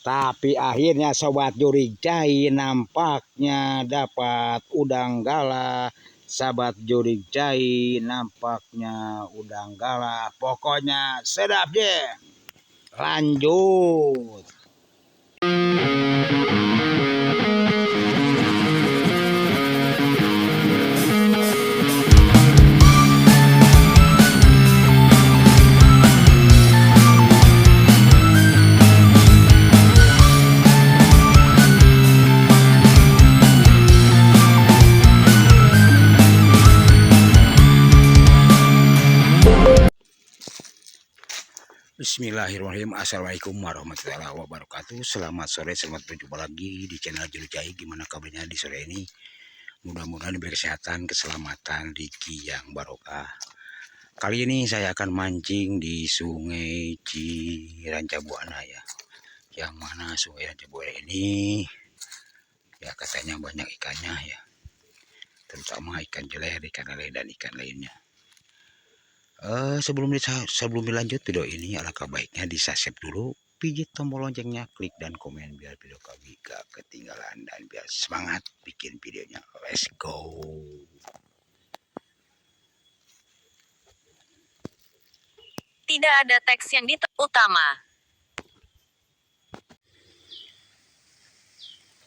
Tapi akhirnya sobat Jurigcai nampaknya dapat udang gala. Sahabat Jurigcai nampaknya udang gala. Pokoknya sedap deh. Lanjut. Bismillahirrahmanirrahim. Assalamualaikum warahmatullahi wabarakatuh. Selamat sore, selamat berjumpa lagi di channel Jurigcai. Gimana kabarnya di sore ini? Mudah-mudahan diberi kesehatan, keselamatan, rezeki yang barokah. Kali ini saya akan mancing di Sungai Cirancabuana ya. Yang mana Sungai Cirancabuana ini ya katanya banyak ikannya ya. Terutama ikan jeler, ikan lele dan ikan lainnya. Sebelum dilanjut video ini, alangkah baiknya di-subscribe dulu, pijit tombol loncengnya, klik dan komen biar video kami gak ketinggalan dan biar semangat bikin videonya. Let's go. Tidak ada teks yang utama.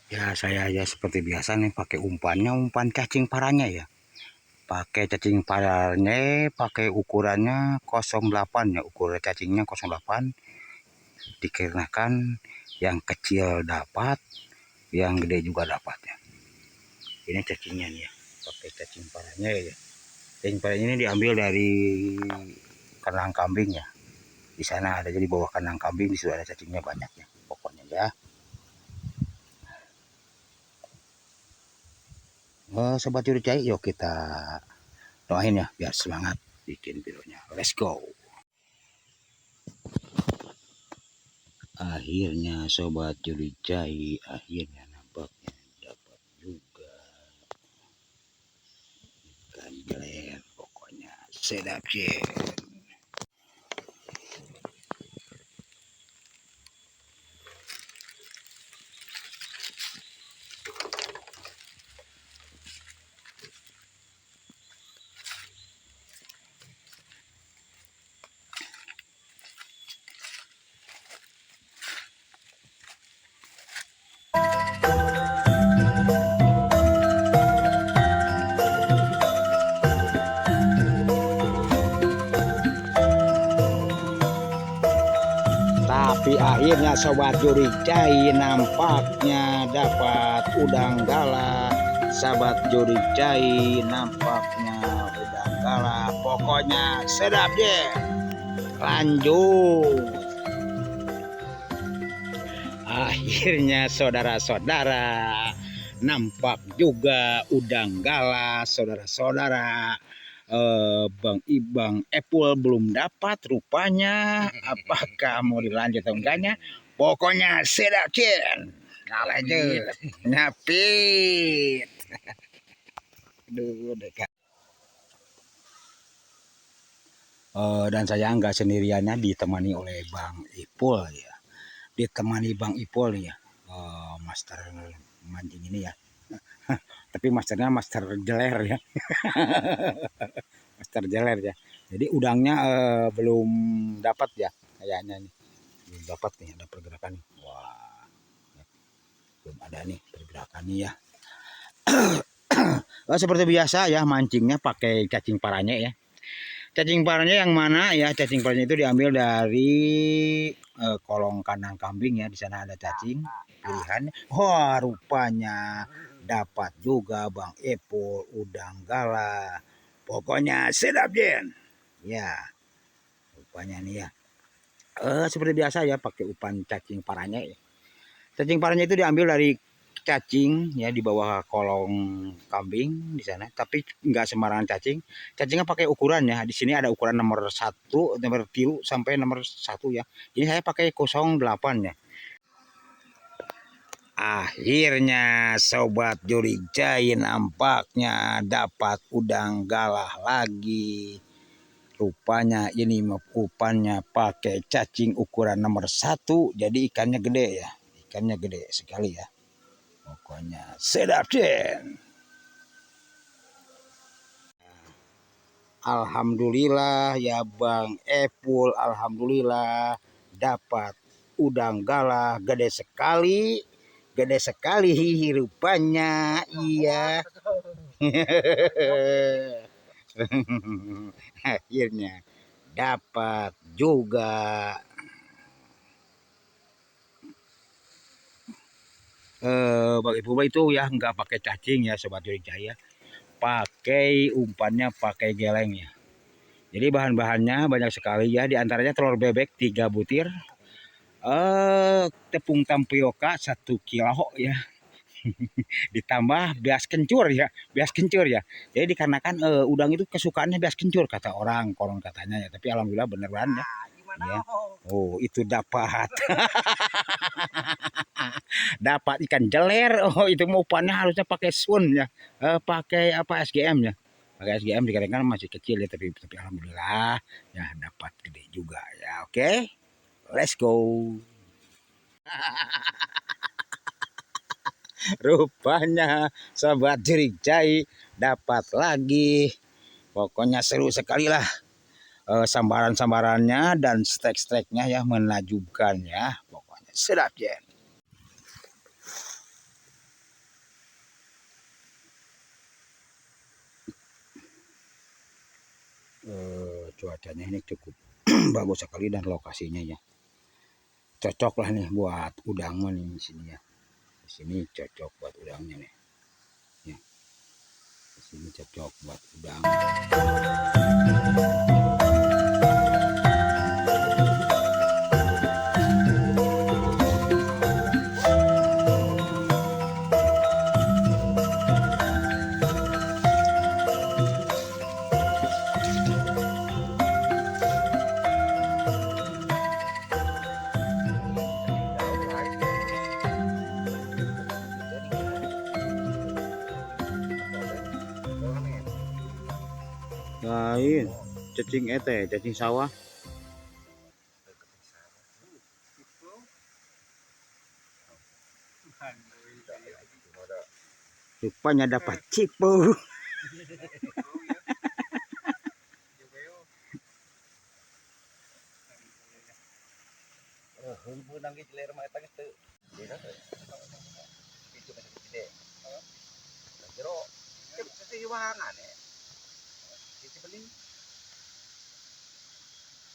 Ya saya aja seperti biasa nih pakai umpannya, umpan cacing paranya ya. Pakai cacing paranya, pakai ukurannya 08 ya, ukuran cacingnya 08. Dikarenakan yang kecil dapat, yang gede juga dapat ya. Ini cacingnya nih ya, pakai cacing paranya ya. Cacing paranya ini diambil dari kandang kambing ya. Di sana ada, jadi bawah kandang kambing di situ ada cacingnya banyak ya. Pokoknya ya. Sobat Jurigcai, yuk kita doain ya biar semangat bikin videonya. Let's go. Akhirnya Sobat Jurigcai, akhirnya nampaknya dapat juga ikan jeler. Pokoknya sedap sih. Tapi akhirnya Sobat Jurigcai nampaknya dapat udang gala. Sahabat Jurigcai nampaknya udang gala. Pokoknya sedap deh. Lanjut. Akhirnya saudara-saudara nampak juga udang gala, saudara-saudara. Bang Epul belum dapat rupanya. Apakah mau dilanjut atau enggaknya? Pokoknya sedap cin. Nah, lanjut. Nyapit. Aduh, dekat. Dan saya enggak sendiriannya, ditemani oleh Bang Ipul ya. Ditemani Bang Ipul ya. Master mancing ini ya. Tapi masternya master jeler ya. Master jeler ya. Jadi udangnya belum dapat ya kayaknya nih. Belum dapat nih, ada pergerakan. Wah. Belum ada nih pergerakan nih ya. Seperti biasa ya, mancingnya pakai cacing paranya ya. Cacing paranya yang mana ya? Cacing paranya itu diambil dari kolong kandang kambing ya. Di sana ada cacing pilihan. Wah, rupanya dapat juga Bang Epul udang gala. Pokoknya sedap Den. Ya, rupanya nih ya. Seperti biasa ya, pakai umpan cacing paranya ya. Cacing paranya itu diambil dari cacing ya di bawah kolong kambing di sana, tapi enggak sembarangan cacing. Cacingnya pakai ukuran ya. Di sini ada ukuran nomor 1, nomor 3 sampai nomor 1 ya. Ini saya pakai 08 ya. Akhirnya Sobat Jurigcai nampaknya dapat udang galah lagi. Rupanya ini umpannya pakai cacing ukuran nomor 1, jadi ikannya gede ya. ikannya gede sekali ya. Pokoknya sedap Den. Alhamdulillah ya Bang Epul, alhamdulillah dapat udang galah gede sekali rupanya. Iya. Akhirnya dapat juga. Bang Epul itu ya nggak pakai cacing ya Sobat Jurik Jaya, pakai umpannya pakai geleng ya. Jadi bahan-bahannya banyak sekali ya, diantaranya telur bebek 3 butir, tepung tapioka 1 kilo ya, ditambah beas kencur ya. Jadi dikarenakan udang itu kesukaannya beas kencur kata orang, konon katanya ya. Tapi alhamdulillah beneran ya. Ya. Oh itu dapat dapat ikan jeler. Oh itu mau umpannya harusnya pakai sun ya, pakai apa SGM ya. Pakai SGM dikarenakan masih kecil ya, tapi alhamdulillah ya dapat gede juga ya. Oke, let's go. Rupanya Sobat Jurik Jaya dapat lagi. Pokoknya seru sekali lah. Sambaran-sambarannya dan strike-strike-nya ya menakjubkan ya. Pokoknya sedap ya. Cuacanya ini cukup bagus sekali dan lokasinya ya. Cocok lah nih buat udang nih di sini ya. Di sini cocok buat udangnya nih. Ya. Di sini cocok buat udang. Lain, cacing cacing sawah. Rupanya dapat cipu.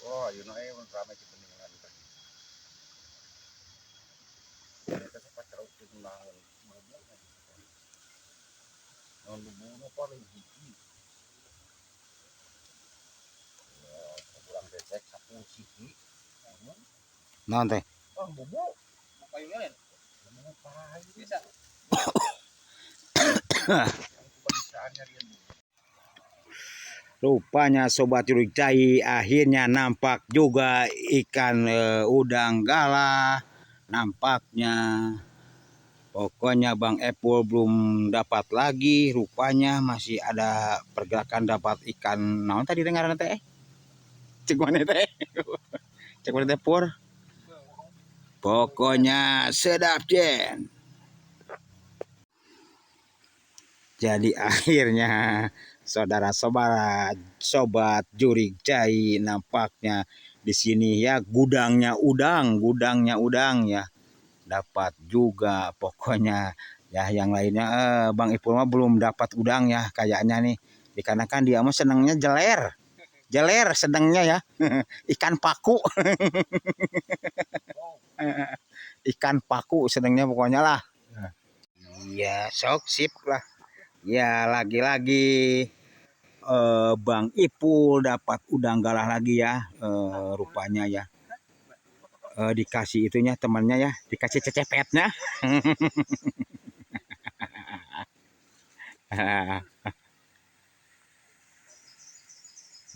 Oh, you know ramai cipening lan. Kita sempat terus tunangan mobil. Non lubuno paling gigi. Ya, kurang becek sapu siki. Non teh. Oh, bubuk. Payungnya lain. Bubuk payung. Bisa. Rupanya Sobat Jurik Jaya akhirnya nampak juga ikan udang galah nampaknya. Pokoknya Bang Epul belum dapat lagi, rupanya masih ada pergerakan dapat ikan. Naon tadi dengaran teh? Cek mana teh? Cek mana teh Pur? Pokoknya sedap Jen. Jadi akhirnya saudara-saudara Sobat Jurik Jaya nampaknya di sini ya gudangnya udang ya. Dapat juga pokoknya ya, yang lainnya Bang Ipul mah belum dapat udang ya kayaknya nih, dikarenakan dia mah senangnya jeler sedangnya ya. Ikan paku. Ikan paku sedangnya pokoknya lah. Iya sok sip lah ya. Lagi-lagi Bang Ipul dapat udang galah lagi ya, rupanya ya. Dikasih itunya temannya ya, dikasih cecepetnya.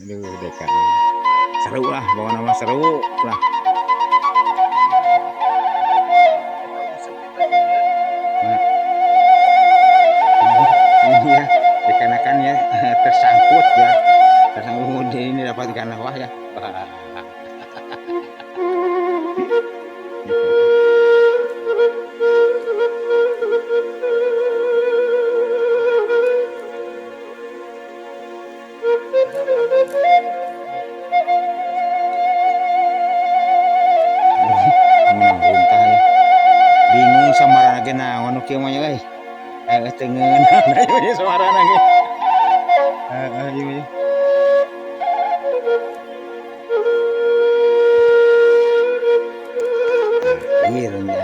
Aduh dekat seru lah, bawa nama seru lah. Iya dikarenakan ya tersangkut ini dapat ikan lawah ya. ge naon kieu mah euy. Teu ngeunah ieu suarana ge. Ieu. Akhirnya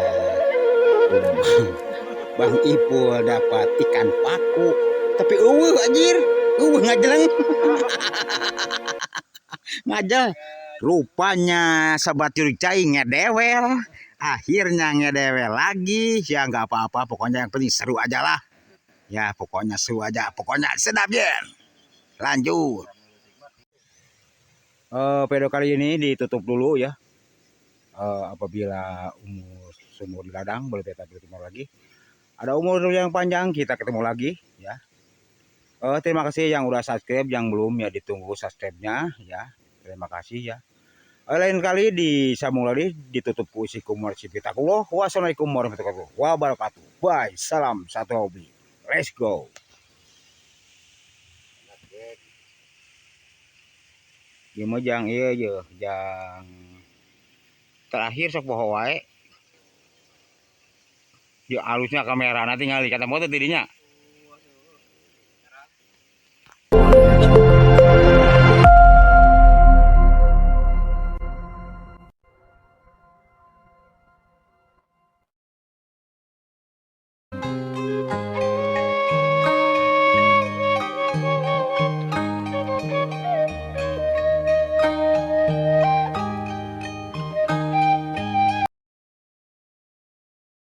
Bang Ipul dapat ikan paku. Tapi eueuh anjir, eueuh ngajeleng. Ngajel. Rupanya sahabat curi cai ngedewel. Akhirnya ngedewel lagi. Ya nggak apa-apa, pokoknya yang penting seru aja lah. Ya pokoknya seru aja, pokoknya sedap ya. Lanjut. Video kali ini ditutup dulu ya. Apabila umur sumur di ladang boleh kita bertemu lagi. Ada umur yang panjang kita ketemu lagi ya. Terima kasih yang udah subscribe, yang belum ya ditunggu subscribe-nya ya. Terima kasih ya. Lain kali disambung lagi ditutup puisikum warahmatullahi wassalamualaikum warahmatullahi wabarakatuh. Bye, salam satu hobi. Let's go. Gimana jang iya je, jang terakhir sok poho wae. Di alusnya kamera nanti ngali kata motor tidinya.